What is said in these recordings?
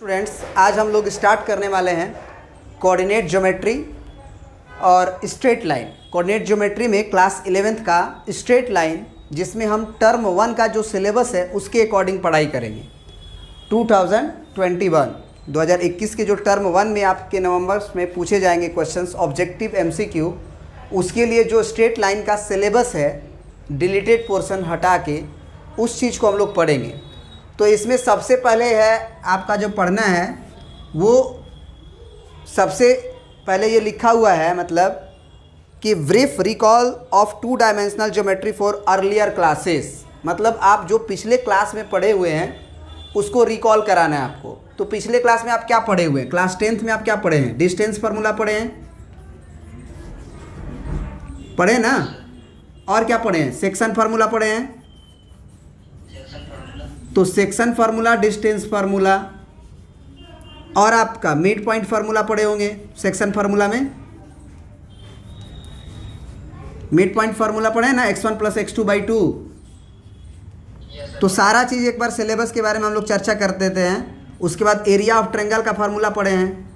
Students, आज हम लोग स्टार्ट करने वाले हैं कोऑर्डिनेट ज्योमेट्री और स्ट्रेट लाइन। कोऑर्डिनेट ज्योमेट्री में क्लास 11th का स्ट्रेट लाइन, जिसमें हम टर्म 1 का जो सिलेबस है उसके अकॉर्डिंग पढ़ाई करेंगे। 2021 के जो टर्म 1 में आपके नवंबर में पूछे जाएंगे क्वेश्चंस, ऑब्जेक्टिव MCQ, उसके लिए जो स्ट्रेट लाइन का सिलेबस है, डिलीटेड पोर्शन हटा के उस चीज़ को हम लोग पढ़ेंगे। तो इसमें सबसे पहले है आपका जो पढ़ना है वो सबसे पहले ये लिखा हुआ है, मतलब कि brief recall of 2 dimensional geometry for earlier classes. मतलब आप जो पिछले क्लास में पढ़े हुए हैं उसको रिकॉल कराना है आपको। तो पिछले क्लास में आप क्या पढ़े हुए हैं? क्लास 10th में आप क्या पढ़े हैं? डिस्टेंस फार्मूला पढ़े हैं, पढ़े ना? और क्या पढ़े हैं? सेक्शन फार्मूला पढ़े हैं। तो सेक्शन फार्मूला, डिस्टेंस फार्मूला और आपका मिड पॉइंट फार्मूला पढ़े होंगे। सेक्शन फार्मूला में मिड पॉइंट फार्मूला पढ़े ना, x1 + x2/2। तो सारा चीज़ एक बार सिलेबस के बारे में हम लोग चर्चा कर देते हैं। उसके बाद एरिया ऑफ ट्रायंगल का फार्मूला पढ़े हैं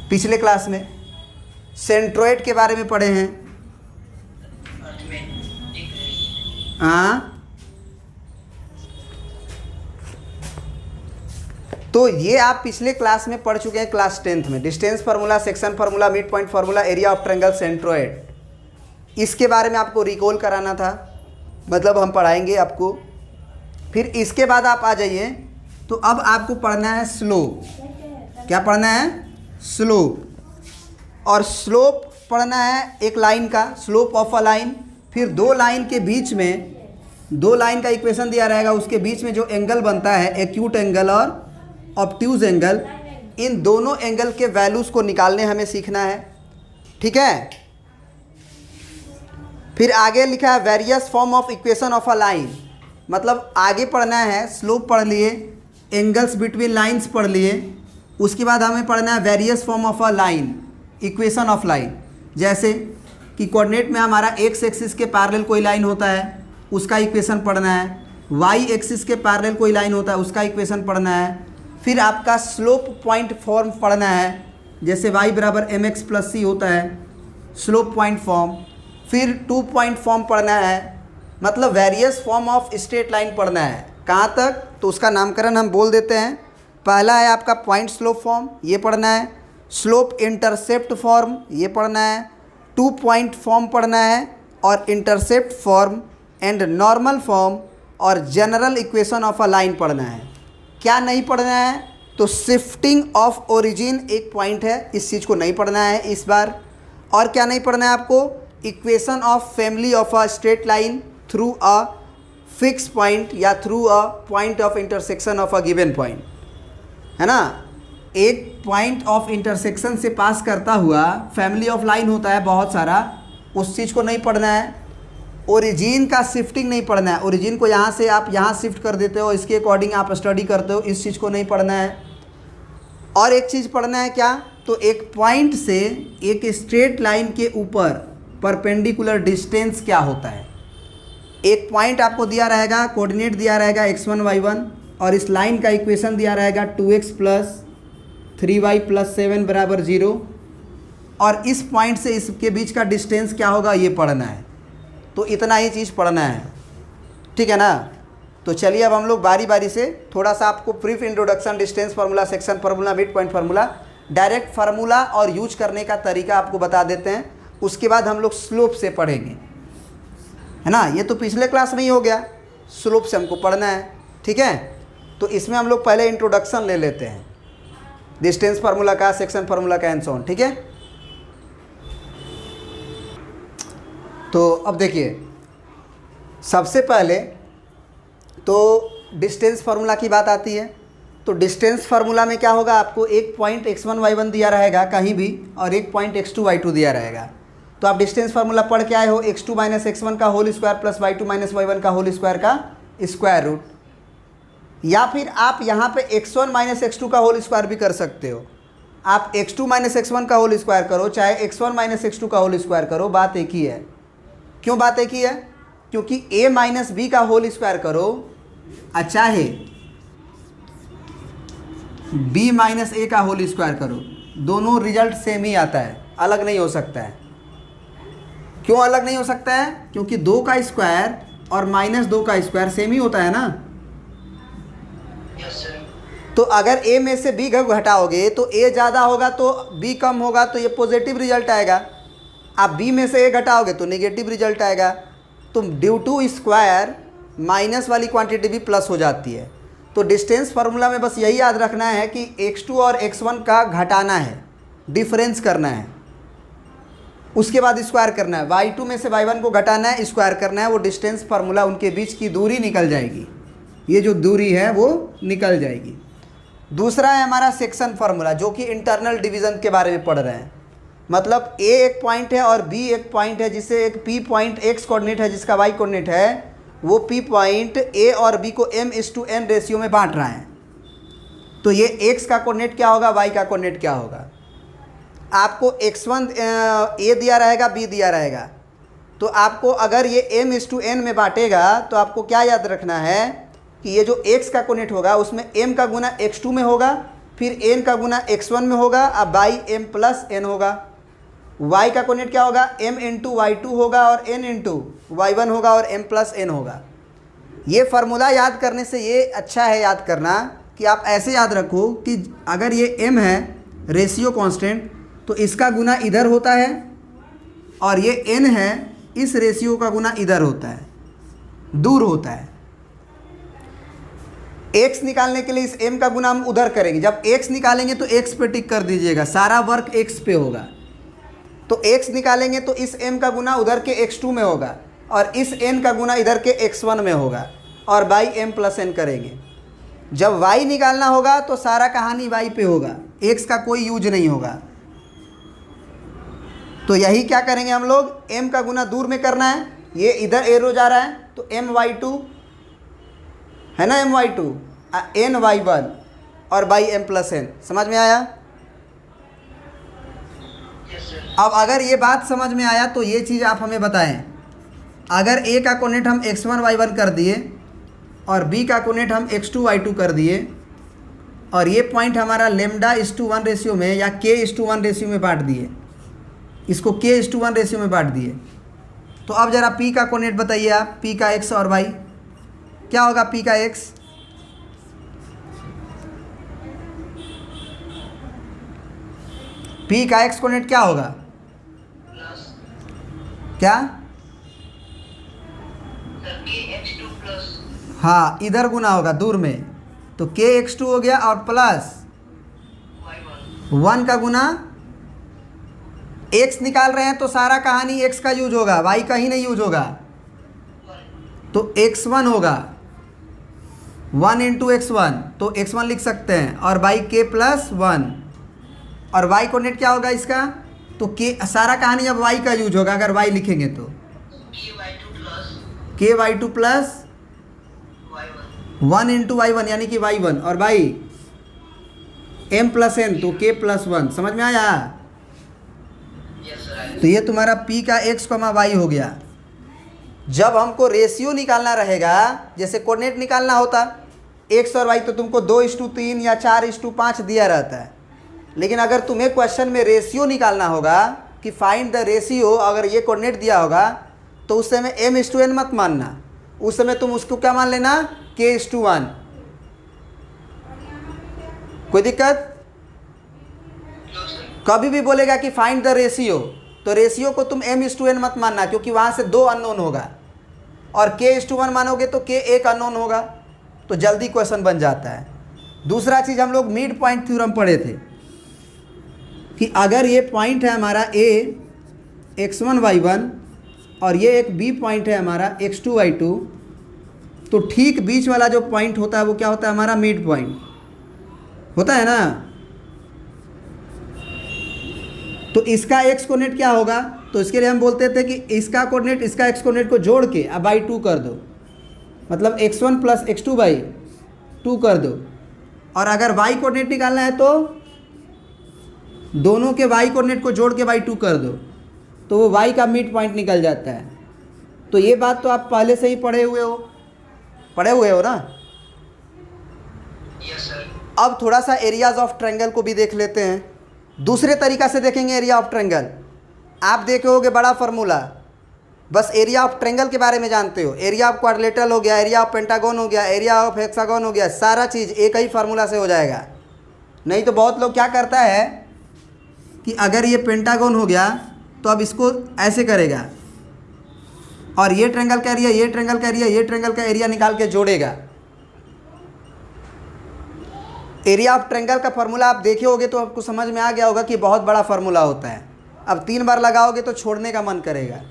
पिछले क्लास में। सेंट्रोइड के बारे में पढ़े हैं। हाँ, तो ये आप पिछले क्लास में पढ़ चुके हैं क्लास 10th में। Distance formula, section formula, mid point formula, area of triangle, centroid, इसके बारे में आपको रिकॉल कराना था, मतलब हम पढ़ाएंगे आपको। फिर इसके बाद आप आ जाइए, तो अब आपको पढ़ना है स्लोप। क्या पढ़ना है? स्लोप। और स्लोप पढ़ना है एक लाइन का, स्लोप ऑफ अ लाइन। फिर 2 लाइन के बीच में 2 लाइन का इक्वेशन दिया रहेगा, उसके बीच में जो एंगल बनता है, एक्यूट एंगल और ऑब्ट्यूज एंगल, इन दोनों एंगल के वैल्यूज़ को निकालने हमें सीखना है। ठीक है। फिर आगे लिखा है various form of equation of a line. मतलब आगे पढ़ना है, स्लोप पढ़ लिए, एंगल्स बिटवीन लाइंस पढ़ लिए, उसके बाद हमें पढ़ना है various form of a line, equation of line. जैसे कि कोऑर्डिनेट में हमारा x एक्सिस के पैरेलल कोई लाइन होता है, उसका इक्वेशन पढ़ना है। y एक्सिस के पैरेलल कोई लाइन होता है, उसका इक्वेशन पढ़ना है। फिर आपका स्लोप पॉइंट फॉर्म पढ़ना है, जैसे y = mx + c होता है, स्लोप पॉइंट फॉर्म। फिर 2 पॉइंट फॉर्म पढ़ना है, मतलब various form of straight line पढ़ना है। कहाँ तक? तो उसका नामकरण हम बोल देते हैं। पहला है आपका पॉइंट स्लोप फॉर्म, ये पढ़ना है। स्लोप इंटरसेप्ट फॉर्म, ये पढ़ना है। 2 पॉइंट फॉर्म पढ़ना है, और intercept form and normal form और general equation of a line पढ़ना है। क्या नहीं पढ़ना है? तो शिफ्टिंग ऑफ ओरिजिन एक पॉइंट है, इस चीज़ को नहीं पढ़ना है इस बार। और क्या नहीं पढ़ना है आपको? Equation of family of a straight line through a fix point या through a point of intersection of a given point, है ना। एक पॉइंट ऑफ इंटरसेक्शन से पास करता हुआ फैमिली ऑफ लाइन होता है बहुत सारा, उस चीज़ को नहीं पढ़ना है। ओरिजिन का शिफ्टिंग नहीं पढ़ना है, ओरिजिन को यहाँ से आप यहाँ शिफ्ट कर देते हो, इसके अकॉर्डिंग आप स्टडी करते हो, इस चीज़ को नहीं पढ़ना है। और एक चीज़ पढ़ना है, क्या? तो एक पॉइंट से एक स्ट्रेट लाइन के ऊपर परपेंडिकुलर डिस्टेंस क्या होता है। एक पॉइंट आपको दिया रहेगा, कोऑर्डिनेट दिया रहेगा x1 y1, और इस लाइन का इक्वेशन दिया रहेगा 2x + 3y + 7 = 0, और इस पॉइंट से इसके बीच का डिस्टेंस क्या होगा, ये पढ़ना है। तो इतना ही चीज़ पढ़ना है, ठीक है ना। तो चलिए अब हम लोग बारी बारी से थोड़ा सा आपको brief introduction, distance formula, section formula, mid point formula, direct formula और यूज करने का तरीका आपको बता देते हैं। उसके बाद हम लोग स्लोप से पढ़ेंगे, है ना। ये तो पिछले क्लास में ही हो गया, स्लोप से हमको पढ़ना है, ठीक है। तो इसमें हम लोग पहले इंट्रोडक्शन ले लेते हैं डिस्टेंस फार्मूला का, सेक्शन फार्मूला का, एंड सो ऑन, ठीक है। तो अब देखिए, सबसे पहले तो डिस्टेंस फार्मूला की बात आती है। तो डिस्टेंस फार्मूला में क्या होगा, आपको एक पॉइंट x1 y1 दिया रहेगा कहीं भी, और एक पॉइंट x2 y2 दिया रहेगा। तो आप डिस्टेंस फार्मूला पढ़ के आए हो, x2 - x1 का होल स्क्वायर + y2 - y1 का होल स्क्वायर का स्क्वायर रूट। या फिर आप यहाँ पे x1 - x2 का होल स्क्वायर भी कर सकते हो। आप x2 - x1 का होल स्क्वायर करो, चाहे x1 - x2 का होल स्क्वायर करो, बात एक ही है। क्यों बात एक ही है? क्योंकि a - b का होल स्क्वायर करो, चाहे बी माइनस ए का होल स्क्वायर करो, दोनों रिजल्ट सेम ही आता है, अलग नहीं हो सकता है। क्यों अलग नहीं हो सकता है? क्योंकि 2 का स्क्वायर और -2 का स्क्वायर सेम ही होता है ना। तो अगर ए में से बी घटाओगे तो ए ज़्यादा होगा तो बी कम होगा, तो ये पॉजिटिव रिजल्ट आएगा। आप बी में से ए घटाओगे तो नेगेटिव रिजल्ट आएगा। तो ड्यू टू स्क्वायर माइनस वाली क्वांटिटी भी प्लस हो जाती है। तो डिस्टेंस फार्मूला में बस यही याद रखना है कि x2 और x1 का घटाना है, डिफरेंस करना है, उसके बाद स्क्वायर करना है। y2 में से y1 को घटाना है, स्क्वायर करना है, वो डिस्टेंस फार्मूला उनके बीच की दूरी निकल जाएगी, ये जो दूरी है वो निकल जाएगी। दूसरा है हमारा सेक्शन फार्मूला, जो कि इंटरनल डिवीज़न के बारे में पढ़ रहे हैं। मतलब a एक पॉइंट है और b एक पॉइंट है, जिससे एक p पॉइंट x कोऑर्डिनेट है, जिसका y कोऑर्डिनेट है, वो p पॉइंट a और b को m/n रेशियो में बांट रहा है। तो ये x का कोऑर्डिनेट क्या होगा, y का कोऑर्डिनेट क्या होगा। आपको x1 a दिया रहेगा, b दिया रहेगा, तो आपको अगर ये m/n में बांटेगा तो आपको क्या याद रखना है कि ये जो x का कोऑर्डिनेट होगा उसमें m का गुना x2 में होगा, फिर n का गुना x1 में होगा, अब बाई m प्लस n होगा। y का कोऑर्डिनेट क्या होगा, m इंटू y2 होगा और n इंटू y1 होगा और m प्लस n होगा। ये फार्मूला याद करने से ये अच्छा है याद करना कि आप ऐसे याद रखो कि अगर ये m है रेशियो कांस्टेंट, तो इसका गुना इधर होता है, और ये n है इस रेशियो का गुना इधर होता है, दूर होता है। x निकालने के लिए इस m का गुना हम उधर करेंगे। जब x निकालेंगे तो x पे टिक कर दीजिएगा, सारा वर्क x पे होगा। तो x निकालेंगे तो इस m का गुना उधर के x2 में होगा, और इस n का गुना इधर के x1 में होगा, और बाई m प्लस n करेंगे। जब y निकालना होगा तो सारा कहानी y पे होगा, x का कोई यूज नहीं होगा। तो यही क्या करेंगे हम लोग, m का गुना दूर में करना है, ये इधर एरो जा रहा है तो my2 है ना, my2 ny1 और बाई m प्लस n। समझ में आया? अब अगर ये बात समझ में आया तो ये चीज़ आप हमें बताएं। अगर a का कोऑर्डिनेट हम x1 y1 कर दिए और b का कोऑर्डिनेट हम x2 y2 कर दिए, और ये पॉइंट हमारा λ:1 रेशियो में या k:1 रेशियो में बांट दिए, इसको k:1 रेशियो में बांट दिए, तो अब ज़रा p का कोऑर्डिनेट बताइए आप, p का x और y क्या होगा। p का x p का x कोऑर्डिनेट क्या होगा, क्या? हाँ, इधर गुना होगा दूर में, तो kx2 हो गया और प्लस 1 का गुना x निकाल रहे हैं तो सारा कहानी x का यूज होगा, y का ही नहीं यूज होगा। तो x1 होगा 1 इंटू x1, तो x1 लिख सकते हैं, और बाई k प्लस 1, और y कोऑर्डिनेट क्या होगा इसका, तो k सारा कहानी अब y का यूज होगा। अगर y लिखेंगे तो ky2 प्लस 1 इंटू y1 यानी कि y1, और बाई m प्लस n तो k प्लस 1। समझ में आया? तो ये तुम्हारा p का x, y हो गया। जब हमको रेशियो निकालना रहेगा, जैसे कोऑर्डिनेट निकालना होता x और y, तो तुमको 2:3 या 4:5 दिया रहता है। लेकिन अगर तुम्हें क्वेश्चन में रेशियो निकालना होगा कि फाइंड द रेशियो, अगर ये कोऑर्डिनेट दिया होगा तो उस समय m/n मत मानना, उस समय तुम उसको क्या मान लेना, k:1। कोई दिक्कत? कभी भी बोलेगा कि फाइंड द रेशियो, तो रेशियो को तुम m/n मत मानना, क्योंकि वहाँ से 2 अननोन होगा, और k:1 मानोगे तो k एक अननोन होगा, तो जल्दी क्वेश्चन बन जाता है। दूसरा चीज़ हम लोग मिड पॉइंट थ्योरम पढ़े थे कि अगर ये पॉइंट है हमारा a x1 y1 और ये एक b पॉइंट है हमारा x2 y2, तो ठीक बीच वाला जो पॉइंट होता है वो क्या होता है, हमारा मिड पॉइंट होता है ना। तो इसका x कोऑर्डिनेट क्या होगा, तो इसके लिए हम बोलते थे कि इसका कोऑर्डिनेट इसका x कोऑर्डिनेट को जोड़ के अब बाई 2 कर दो, मतलब x1 प्लस x2 बाई 2 कर दो। और अगर y कोऑर्डिनेट निकालना है तो दोनों के y कोऑर्डिनेट को जोड़ के बाई 2 कर दो, तो वो y का मिड पॉइंट निकल जाता है। तो ये बात तो आप पहले से ही पढ़े हुए हो ना। Yes sir. अब थोड़ा सा एरियाज ऑफ ट्रायंगल को भी देख लेते हैं। दूसरे तरीका से देखेंगे एरिया ऑफ ट्रायंगल। आप देखे होगे बड़ा फार्मूला, बस एरिया ऑफ ट्रायंगल के बारे में जानते हो। एरिया ऑफ क्वाड्रिलेटरल हो गया, एरिया ऑफ पेंटागन हो गया, एरिया ऑफ हेक्सागन हो गया, सारा चीज़ एक ही फार्मूला से हो जाएगा। नहीं तो बहुत लोग क्या करता है कि अगर ये पेंटागन हो गया तो अब इसको ऐसे करेगा और ये ट्रायंगल का एरिया, ये ट्रायंगल का एरिया, ये ट्रायंगल का एरिया निकाल के जोड़ेगा। एरिया ऑफ ट्रायंगल का फार्मूला आप देखे होगे तो आपको समझ में आ गया होगा कि बहुत बड़ा फार्मूला होता है। अब 3 बार लगाओगे तो छोड़ने का मन करेगा।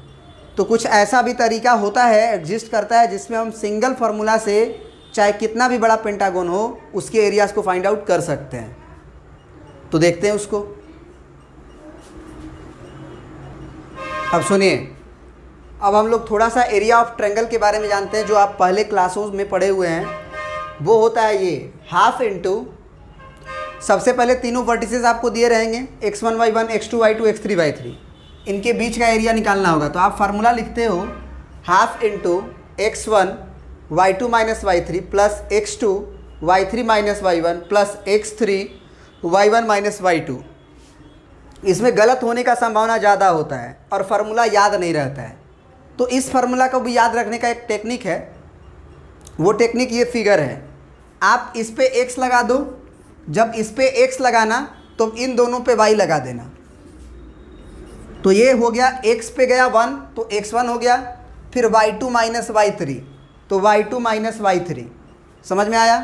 तो कुछ ऐसा भी तरीका होता है, एग्जिस्ट करता है, जिसमें हम सिंगल फार्मूला से चाहे कितना भी बड़ा पेंटागन हो उसके एरियाज़ को फाइंड आउट कर सकते हैं। तो देखते हैं उसको। अब सुनिए, अब हम लोग थोड़ा सा एरिया ऑफ ट्रायंगल के बारे में जानते हैं, जो आप पहले क्लासों में पढ़े हुए हैं। वो होता है ये हाफ इंटू, सबसे पहले तीनों वर्टिसेस आपको दिए रहेंगे, x1 y1 x2 y2 x3 y3, इनके बीच का एरिया निकालना होगा। तो आप फार्मूला लिखते हो half into x1 y2 minus y3 plus x2 y3 minus y1 plus x3 y1 minus y2। इसमें गलत होने का संभावना ज़्यादा होता है और फार्मूला याद नहीं रहता है। तो इस फार्मूला को भी याद रखने का एक टेक्निक है। वो टेक्निक ये फिगर है। आप इस पे x लगा दो, जब इस पे x लगाना तो इन दोनों पे y लगा देना। तो ये हो गया, x पे गया 1 तो x1 हो गया, फिर y2 माइनस y3 तो y2 माइनस y3। समझ में आया?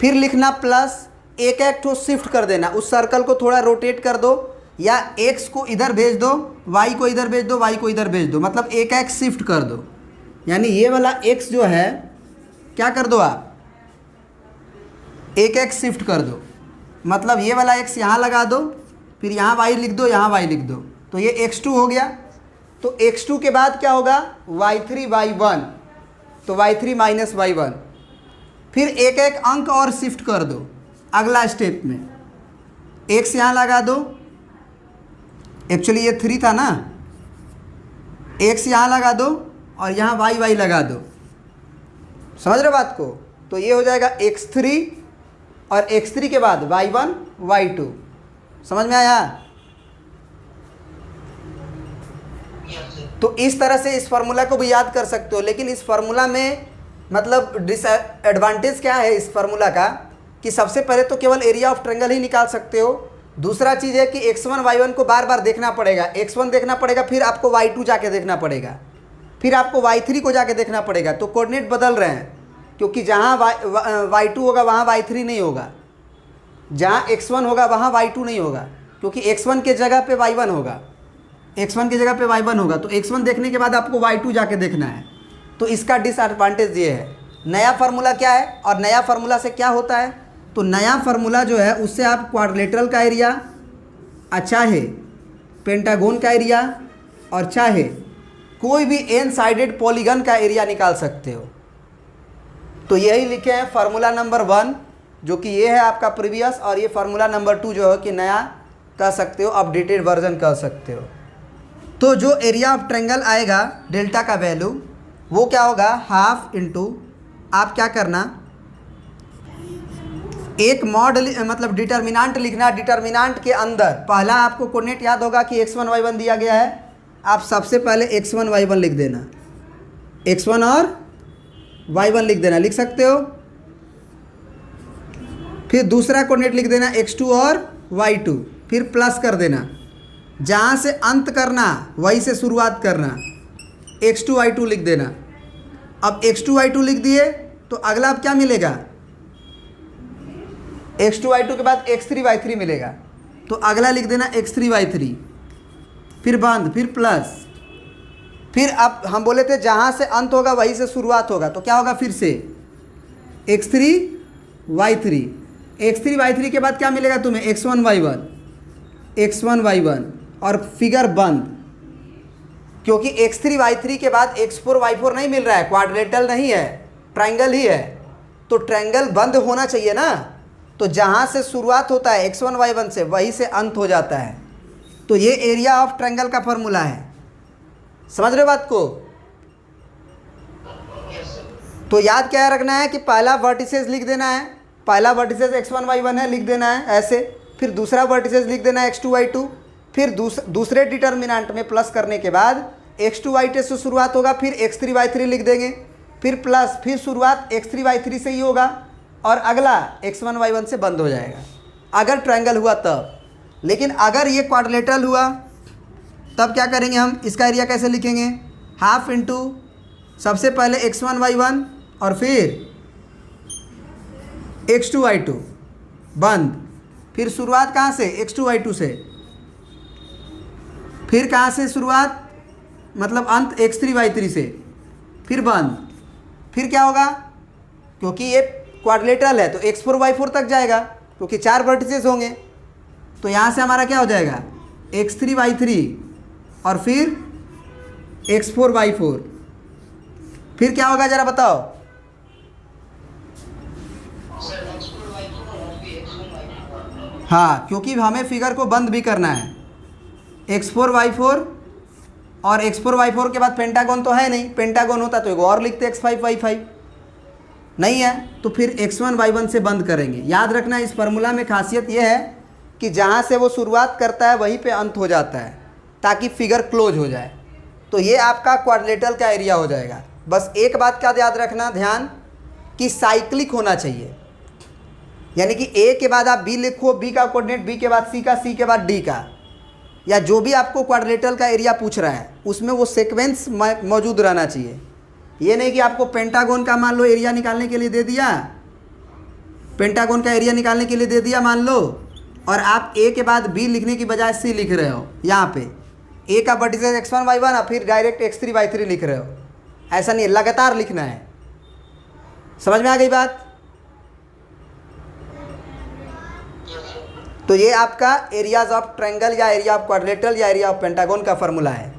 फिर लिखना प्लस, एक एक ठो शिफ्ट कर देना, उस सर्कल को थोड़ा रोटेट कर दो, या x को इधर भेज दो, y को इधर भेज दो, y को इधर भेज दो, मतलब एक एक शिफ्ट कर दो। यानी ये वाला x जो है क्या कर दो आप, एक एक शिफ्ट कर दो। मतलब ये वाला x यहाँ लगा दो, फिर यहाँ y लिख दो, यहाँ y लिख दो, तो ये x2 हो गया। तो x2 के बाद क्या होगा, y3 y1, तो y3 माइनस y1। फिर एक एक अंक और शिफ्ट कर दो अगला स्टेप में, x यहाँ लगा दो, एक्चुअली ये 3 था ना, x यहाँ लगा दो और यहाँ y लगा दो। समझ रहे हो बात को? तो ये हो जाएगा x3 और x3 के बाद y1 y2। समझ में आया? तो इस तरह से इस फार्मूला को भी याद कर सकते हो। लेकिन इस फार्मूला में मतलब डिसएडवांटेज क्या है इस फार्मूला का, कि सबसे पहले तो केवल एरिया ऑफ ट्रायंगल ही निकाल सकते हो। दूसरा चीज़ है कि x1 y1 को बार बार देखना पड़ेगा, x1 देखना पड़ेगा, फिर आपको y2 जाके देखना पड़ेगा, फिर आपको y3 को जाके देखना पड़ेगा। तो कोऑर्डिनेट बदल रहे हैं, क्योंकि जहाँ y2 होगा वहाँ y3 नहीं होगा, जहाँ x1 होगा वहाँ y2 नहीं होगा, क्योंकि x1 के जगह पे y1 होगा, x1 की जगह पे y1 होगा। तो x1 देखने के बाद आपको y2 जाके देखना है। तो इसका डिसएडवांटेज ये है। नया फार्मूला क्या है और नया फार्मूला से क्या होता है? तो नया फार्मूला जो है उससे आप क्वाड्रिलेटरल का एरिया, चाहे पेंटागन का एरिया और चाहे कोई भी एन साइडेड पॉलीगन का एरिया निकाल सकते हो। तो यही लिखे हैं फार्मूला नंबर 1, जो कि ये है आपका प्रीवियस, और ये फार्मूला नंबर 2 जो है कि नया कह सकते हो, अपडेटेड वर्जन कह सकते हो। तो जो एरिया ऑफ ट्रायंगल आएगा डेल्टा का वैल्यू वो क्या होगा, हाफ इंटू, आप क्या करना, एक मॉड मतलब डिटर्मिनांट लिखना। डिटर्मिनांट के अंदर पहला आपको कोऑर्डिनेट याद होगा कि x1 y1 दिया गया है। आप सबसे पहले x1 y1 लिख देना, x1 और y1 लिख देना, लिख सकते हो। फिर दूसरा कोऑर्डिनेट लिख देना x2 और y2, फिर प्लस कर देना, जहाँ से अंत करना वहीं से शुरुआत करना, x2 y2 लिख देना। अब x2 y2 लिख दिए तो अगला अब क्या मिलेगा, x2 y2 के बाद x3 y3 मिलेगा। तो अगला लिख देना x3 y3, फिर बंद, फिर प्लस, फिर अब हम बोले थे जहाँ से अंत होगा वहीं से शुरुआत होगा, तो क्या होगा, फिर से x3 y3, x3 y3 के बाद क्या मिलेगा तुम्हें, x1 y1, x1 y1 और फिगर बंद। क्योंकि x3 y3 के बाद x4 y4 नहीं मिल रहा है, क्वाड्रिलेटरल नहीं है, ट्रायंगल ही है, तो ट्रायंगल बंद होना चाहिए ना। तो जहाँ से शुरुआत होता है x1 y1 से वहीं से अंत हो जाता है। तो ये एरिया ऑफ ट्रायंगल का फॉर्मूला है। समझ रहे हो बात को? तो याद क्या रखना है कि पहला वर्टिसेस लिख देना है, पहला वर्टिसेस x1 y1 है, लिख देना है ऐसे, फिर दूसरा वर्टिसेस लिख देना है x2 y2, फिर दूसरे डिटर्मिनेंट में प्लस करने के बाद x2 y2 से शुरुआत होगा, फिर x3 y3 लिख देंगे, फिर प्लस, फिर शुरुआत x3 y3 से ही होगा और अगला x1 y1 से बंद हो जाएगा अगर ट्रायंगल हुआ तब। लेकिन अगर ये क्वाड्रिलेटरल हुआ तब क्या करेंगे हम, इसका एरिया कैसे लिखेंगे, हाफ इंटू सबसे पहले x1 y1 और फिर x2 y2 बंद, फिर शुरुआत कहाँ से, x2 y2 से, फिर कहाँ से शुरुआत, मतलब अंत x3 y3 से, फिर बंद, फिर क्या होगा, क्योंकि ये क्वाड्रिलेटरल है तो x4 y4 तक जाएगा क्योंकि 4 वर्टिसेस होंगे, तो यहाँ से हमारा क्या हो जाएगा x3 y3 और फिर x4 y4, फिर क्या होगा ज़रा बताओ। हाँ, क्योंकि हमें फिगर को बंद भी करना है, x4 y4 और x4 y4 के बाद पेंटागन तो है नहीं, पेंटागन होता तो एक और लिखते x5 y5, नहीं है तो फिर x1 y1 से बंद करेंगे। याद रखना इस फार्मूला में खासियत यह है कि जहाँ से वो शुरुआत करता है वहीं पे अंत हो जाता है ताकि फिगर क्लोज हो जाए। तो ये आपका क्वाड्रिलेटरल का एरिया हो जाएगा। बस एक बात का याद रखना ध्यान कि साइक्लिक होना चाहिए, यानी कि ए के बाद आप बी लिखो, बी का कोऑर्डिनेट बी के बाद सी का, सी के बाद डी का, या जो भी आपको क्वाड्रिलेटरल का एरिया पूछ रहा है उसमें वो सीक्वेंस मौजूद रहना चाहिए। ये नहीं कि आपको पेंटागन का मान लो एरिया निकालने के लिए दे दिया, पेंटागन का एरिया निकालने के लिए दे दिया मान लो, और आप ए के बाद बी लिखने की बजाय सी लिख रहे हो, यहाँ पे ए का वर्टिसेस x1 y1 और फिर डायरेक्ट x3 y3 लिख रहे हो। ऐसा नहीं है, लगातार लिखना है। समझ में आ गई बात। तो ये आपका एरियाज ऑफ ट्रायंगल या एरिया ऑफ क्वाड्रिलेटरल या एरिया ऑफ पेंटागन का फॉर्मूला है।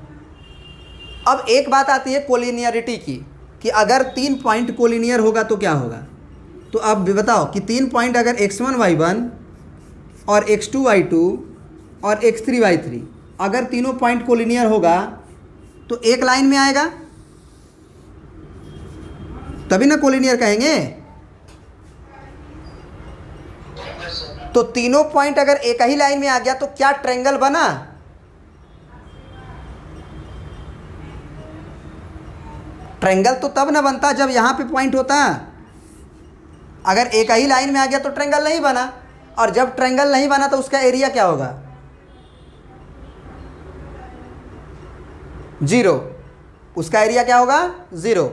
अब एक बात आती है कोलिनियरिटी की, कि अगर 3 पॉइंट कोलिनियर होगा तो क्या होगा। तो अब बताओ कि 3 पॉइंट अगर x1 y1 और x2 y2 और x3 y3 अगर तीनों पॉइंट कोलिनियर होगा तो एक लाइन में आएगा, तभी ना कोलिनियर कहेंगे। तो तीनों पॉइंट अगर एक ही लाइन में आ गया तो क्या ट्रायंगल बना। ट्रायंगल तो तब ना बनता जब यहां पे पॉइंट होता। अगर एक ही लाइन में आ गया तो ट्रायंगल नहीं बना, और जब ट्रायंगल नहीं बना तो उसका एरिया क्या होगा, 0। उसका एरिया क्या होगा, 0।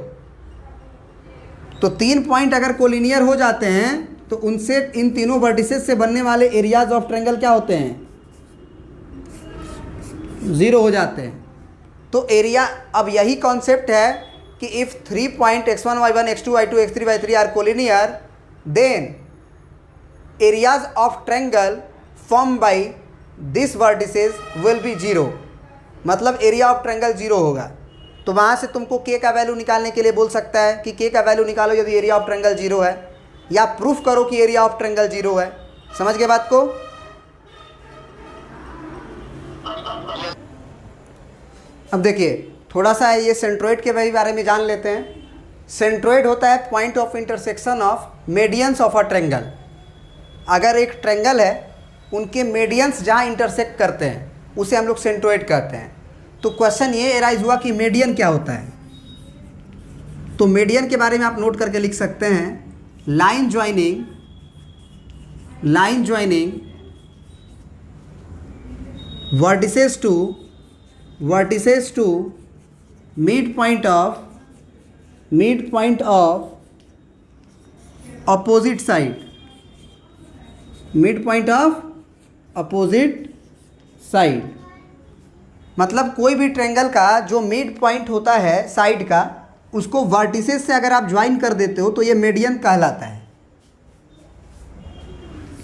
तो 3 पॉइंट अगर कोलिनियर हो जाते हैं तो उनसे इन तीनों वर्टिसेस से बनने वाले एरियाज ऑफ ट्रायंगल क्या होते हैं, 0 हो जाते हैं। तो एरिया, अब यही कॉन्सेप्ट है कि if 3 point x1 y1 x2 y2 x3 y3 are collinear, then areas of triangle form by this vertices will be 0। मतलब एरिया ऑफ ट्रायंगल 0 होगा। तो वहाँ से तुमको k का वैल्यू निकालने के लिए बोल सकता है कि k का वैल्यू निकालो यदि एरिया ऑफ ट्रायंगल 0 है, या प्रूफ करो कि एरिया ऑफ ट्रायंगल 0 है। समझ गए बात को। अब देखिए थोड़ा सा ये सेंट्रोइड के बारे में जान लेते हैं। सेंट्रोइड होता है point of intersection of medians of a triangle. अगर एक ट्रायंगल है, उनके मीडियंस जहाँ इंटरसेक्ट करते हैं उसे हम लोग सेंट्रोइड कहते हैं। तो क्वेश्चन ये एराइज हुआ कि मीडियन क्या होता है। तो मीडियन के बारे में आप नोट करके लिख सकते हैं, line joining vertices to mid point of opposite side. मतलब कोई भी ट्रायंगल का जो मिड पॉइंट होता है साइड का, उसको वर्टिसेस से अगर आप ज्वाइन कर देते हो तो ये मीडियन कहलाता है।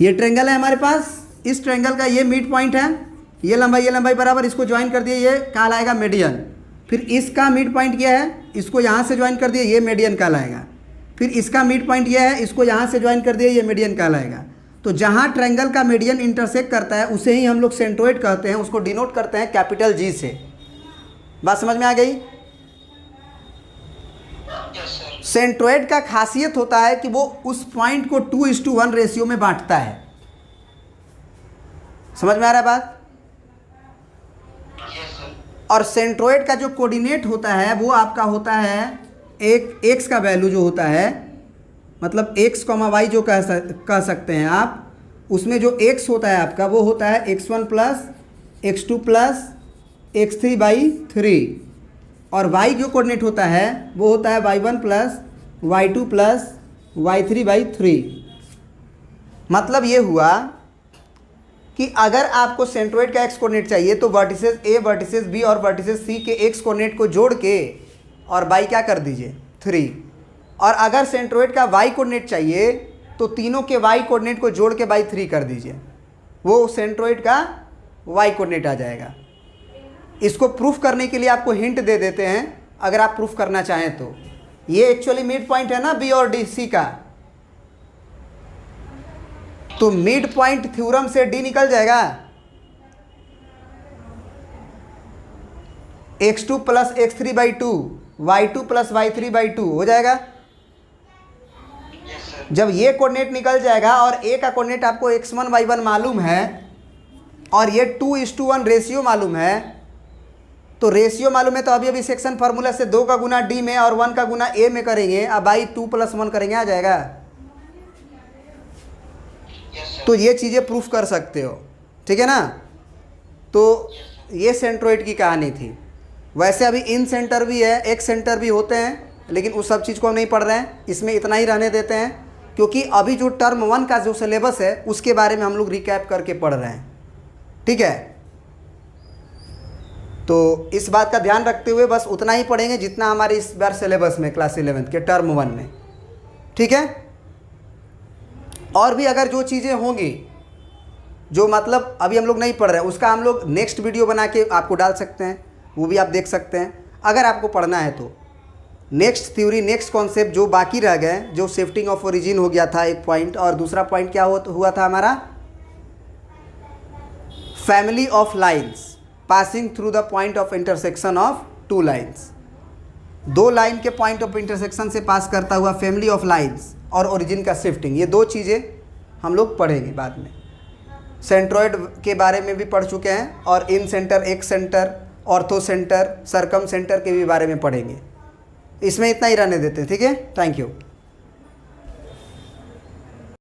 ये ट्रायंगल है हमारे पास, इस ट्रायंगल का ये मिड पॉइंट है, ये लंबाई बराबर, इसको ज्वाइन कर दिए, ये कहलाएगा मीडियन। फिर इसका मिड पॉइंट ये है, इसको यहाँ से ज्वाइन कर दिए, ये मीडियन कहलाएगा। फिर इसका मिड पॉइंट ये है, इसको यहाँ से ज्वाइन कर दिए, ये मीडियन कहलाएगा। तो जहाँ ट्रायंगल का मीडियन इंटरसेक्ट करता है उसे ही हम लोग सेंट्रोइड कहते हैं, उसको डिनोट करते हैं कैपिटल G से। बात समझ में आ गई। सेंट्रोइड का खासियत होता है कि वो उस पॉइंट को 2:1 रेशियो में बांटता है। समझ में आ रहा है बात? और सेंट्रोइड का जो कोऑर्डिनेट होता है वो आपका होता है एक एक्स का वैल्यू जो होता है, मतलब एक्स कॉमा वाई जो कह सकते हैं आप, उसमें जो एक्स होता है आपका वो होता है x1 plus x2 plus x3/3, और y जो कोऑर्डिनेट होता है वो होता है y1 plus y2 plus y3/3। मतलब ये हुआ कि अगर आपको सेंट्रोइड का एक्स कोऑर्डिनेट चाहिए तो वर्टिसेस ए, वर्टिसेस बी और वर्टिसेस सी के एक्स कोऑर्डिनेट को जोड़ के और बाई क्या कर दीजिए 3, और अगर सेंट्रोइड का वाई कोऑर्डिनेट चाहिए तो तीनों के वाई कोऑर्डिनेट को जोड़ के बाई 3 कर दीजिए, वो सेंट्रोइड का वाई कोऑर्डिनेट आ जाएगा। इसको प्रूफ करने के लिए आपको हिंट दे देते हैं अगर आप प्रूफ करना चाहें तो। ये एक्चुअली मिड पॉइंट है ना बी और डी सी का, तो मिड पॉइंट थ्योरम से डी निकल जाएगा, x2 plus x3/2 y2 plus y3/2 हो जाएगा। जब ये कोऑर्डिनेट निकल जाएगा और ए का कोऑर्डिनेट आपको x1 y1 मालूम है और ये 2:1 रेशियो मालूम है, तो रेशियो मालूम है तो अभी सेक्शन फार्मूला से 2 का गुना डी में और 1 का गुना ए में करेंगे, अब बाई 2 + 1 करेंगे, आ जाएगा। तो ये चीज़ें प्रूफ कर सकते हो, ठीक है ना। तो ये सेंट्रोइड की कहानी थी। वैसे अभी इन सेंटर भी है, एक्स सेंटर भी होते हैं, लेकिन उस सब चीज़ को हम नहीं पढ़ रहे हैं, इसमें इतना ही रहने देते हैं, क्योंकि अभी जो टर्म 1 का जो सिलेबस है उसके बारे में हम लोग रिकैप करके पढ़ रहे हैं, ठीक है। तो इस बात का ध्यान रखते हुए बस उतना ही पढ़ेंगे जितना हमारे इस बार सिलेबस में क्लास 11th के टर्म 1 में, ठीक है। और भी अगर जो चीज़ें होंगी जो मतलब अभी हम लोग नहीं पढ़ रहे हैं, उसका हम लोग नेक्स्ट वीडियो बना के आपको डाल सकते हैं, वो भी आप देख सकते हैं अगर आपको पढ़ना है तो। नेक्स्ट थ्योरी, नेक्स्ट कॉन्सेप्ट जो बाकी रह गए, जो शिफ्टिंग ऑफ ओरिजिन हो गया था एक पॉइंट, और दूसरा पॉइंट क्या हुआ था हमारा, family of lines passing through the point of intersection of 2 lines. 2 line के पॉइंट ऑफ इंटरसेक्शन से पास करता हुआ फैमिली ऑफ लाइन्स और ओरिजिन का शिफ्टिंग, ये 2 चीज़ें हम लोग पढ़ेंगे बाद में। सेंट्रोइड के बारे में भी पढ़ चुके हैं और incentre, excentre, orthocentre, circumcentre के भी बारे में पढ़ेंगे। इसमें इतना ही रहने देते हैं, ठीक है। Thank you.